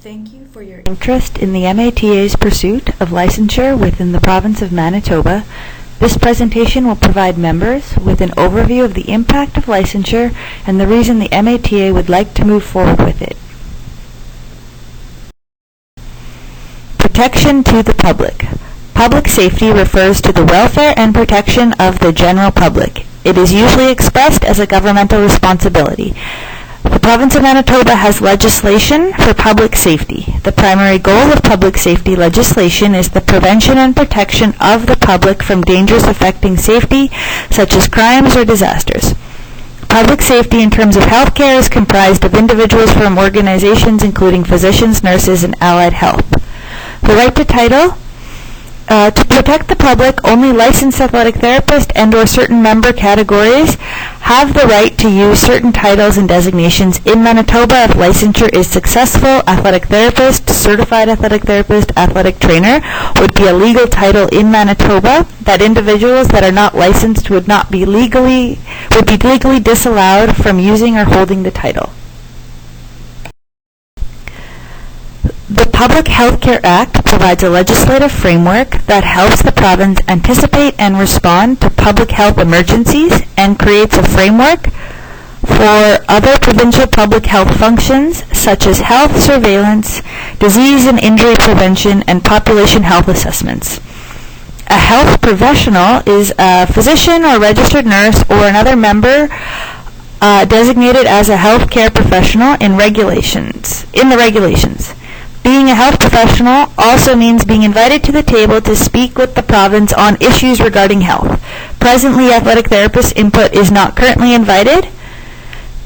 Thank you for your interest in the MATA's pursuit of licensure within the province of Manitoba. This presentation will provide members with an overview of the impact of licensure and the reason the MATA would like to move forward with it. Protection to the public. Public safety refers to the welfare and protection of the general public. It is usually expressed as a governmental responsibility. The province of Manitoba has legislation for public safety. The primary goal of public safety legislation is the prevention and protection of the public from dangers affecting safety, such as crimes or disasters. Public safety in terms of healthcare is comprised of individuals from organizations including physicians, nurses, and allied health. The right to title. To protect the public, only licensed athletic therapists and or certain member categories have the right to use certain titles and designations in Manitoba if licensure is successful. Athletic therapist, certified athletic therapist, athletic trainer would be a legal title in Manitoba that individuals that are not licensed would be legally disallowed from using or holding the title. The Public Health Care Act provides a legislative framework that helps the province anticipate and respond to public health emergencies and creates a framework for other provincial public health functions such as health surveillance, disease and injury prevention, and population health assessments. A health professional is a physician or registered nurse or another member designated as a health care professional in the regulations. Being a health professional also means being invited to the table to speak with the province on issues regarding health. Presently, athletic therapist input is not currently invited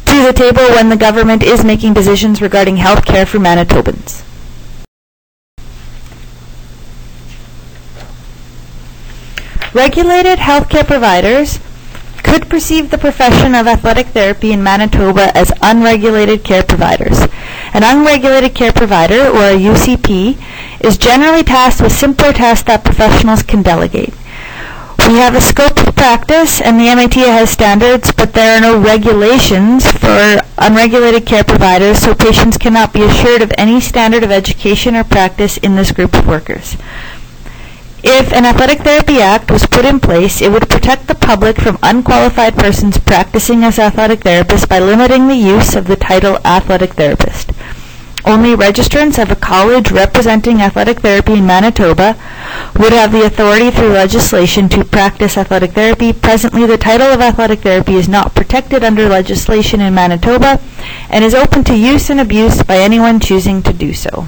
to the table when the government is making decisions regarding health care for Manitobans. Regulated healthcare providers could perceive the profession of athletic therapy in Manitoba as unregulated care providers. An unregulated care provider, or a UCP, is generally tasked with simpler tasks that professionals can delegate. We have a scope of practice, and the MATA has standards, but there are no regulations for unregulated care providers, so patients cannot be assured of any standard of education or practice in this group of workers. If an Athletic Therapy Act was put in place, it would protect the public from unqualified persons practicing as athletic therapists by limiting the use of the title athletic therapist. Only registrants of a college representing athletic therapy in Manitoba would have the authority through legislation to practice athletic therapy. Presently, the title of athletic therapy is not protected under legislation in Manitoba and is open to use and abuse by anyone choosing to do so.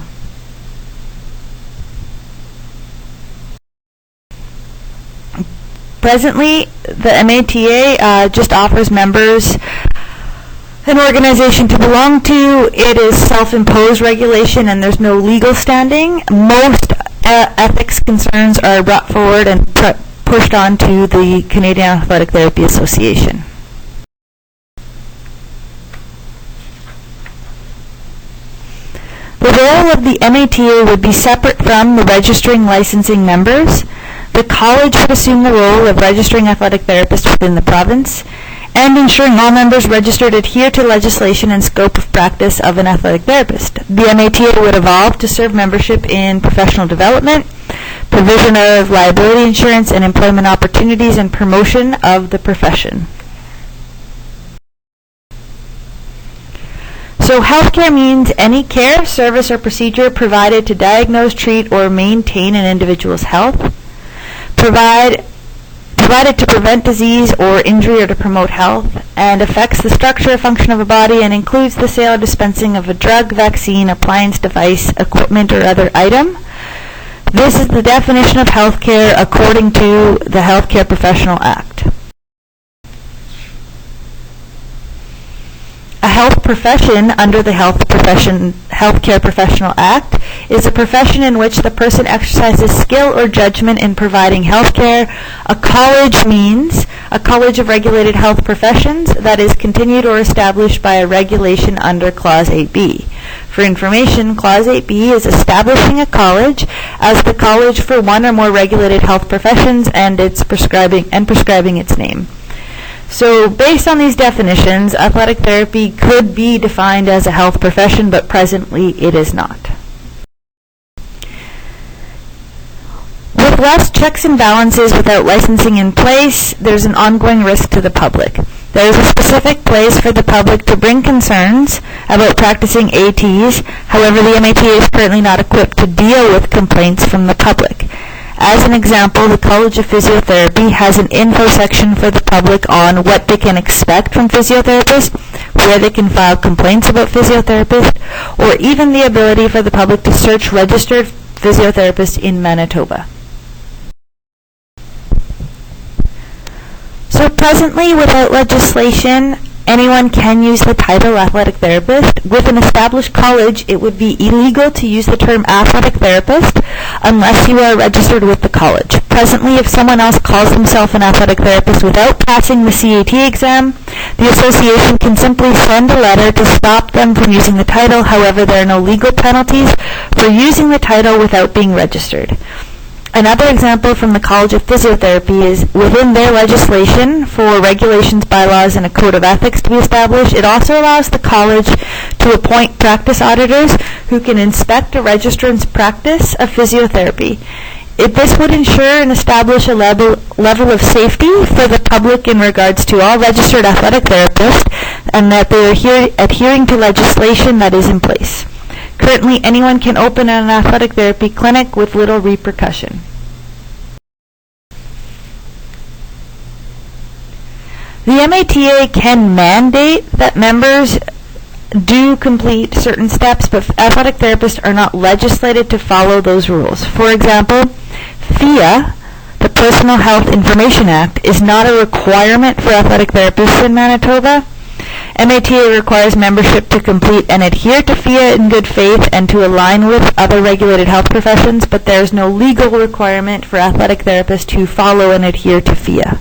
Presently, the MATA just offers members an organization to belong to. It is self-imposed regulation and there's no legal standing. Most ethics concerns are brought forward and pushed on to the Canadian Athletic Therapy Association. The role of the MATA would be separate from the registering licensing members. The college would assume the role of registering athletic therapists within the province and ensuring all members registered adhere to legislation and scope of practice of an athletic therapist. The MATA would evolve to serve membership in professional development, provision of liability insurance and employment opportunities, and promotion of the profession. So healthcare means any care, service, or procedure provided to diagnose, treat, or maintain an individual's health. Provided to prevent disease or injury or to promote health, and affects the structure or function of a body and includes the sale or dispensing of a drug, vaccine, appliance, device, equipment, or other item. This is the definition of healthcare according to the Healthcare Professional Act. A health profession under the Healthcare Professional Act is a profession in which the person exercises skill or judgment in providing health care. A college means a college of regulated health professions that is continued or established by a regulation under Clause 8b. For information, Clause 8b is establishing a college as the college for one or more regulated health professions and prescribing its name. So based on these definitions, athletic therapy could be defined as a health profession, but presently it is not. With less checks and balances without licensing in place, there's an ongoing risk to the public. There is a specific place for the public to bring concerns about practicing ATs. However, the MATA is currently not equipped to deal with complaints from the public. As an example, the College of Physiotherapy has an info section for the public on what they can expect from physiotherapists, where they can file complaints about physiotherapists, or even the ability for the public to search registered physiotherapists in Manitoba. So presently, without legislation, anyone can use the title athletic therapist. With an established college, it would be illegal to use the term athletic therapist unless you are registered with the college. Presently, if someone else calls himself an athletic therapist without passing the CAT exam, the association can simply send a letter to stop them from using the title. However, there are no legal penalties for using the title without being registered. Another example from the College of Physiotherapy is within their legislation for regulations, bylaws, and a code of ethics to be established, it also allows the college to appoint practice auditors who can inspect a registrant's practice of physiotherapy. This would ensure and establish a level of safety for the public in regards to all registered athletic therapists and that they are adhering to legislation that is in place. Currently, anyone can open an athletic therapy clinic with little repercussion. The MATA can mandate that members do complete certain steps, but athletic therapists are not legislated to follow those rules. For example, PHIA, the Personal Health Information Act, is not a requirement for athletic therapists in Manitoba. MATA requires membership to complete and adhere to PHIA in good faith and to align with other regulated health professions, but there is no legal requirement for athletic therapists to follow and adhere to PHIA.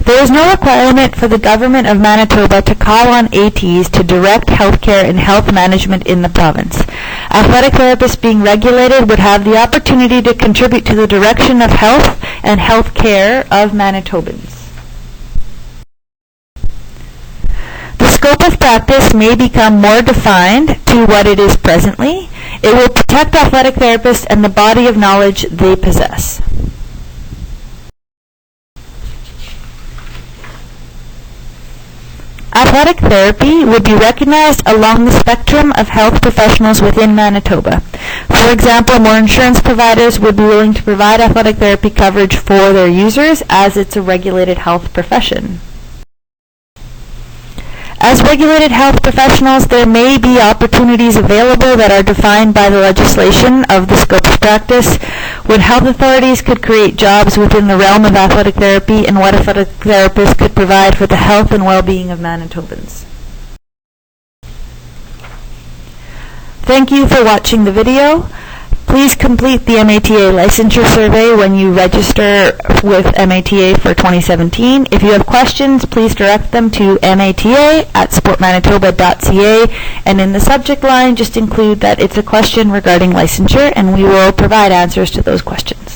There is no requirement for the Government of Manitoba to call on ATs to direct healthcare and health management in the province. Athletic therapists being regulated would have the opportunity to contribute to the direction of health and health care of Manitobans. The scope of practice may become more defined to what it is presently. It will protect athletic therapists and the body of knowledge they possess. Athletic therapy would be recognized along the spectrum of health professionals within Manitoba. For example, more insurance providers would be willing to provide athletic therapy coverage for their users as it's a regulated health profession. As regulated health professionals, there may be opportunities available that are defined by the legislation of the scope of practice, when health authorities could create jobs within the realm of athletic therapy and what athletic therapists could provide for the health and well-being of Manitobans. Thank you for watching the video. Please complete the MATA licensure survey when you register with MATA for 2017. If you have questions, please direct them to mata@sportmanitoba.ca, and in the subject line, just include that it's a question regarding licensure, and we will provide answers to those questions.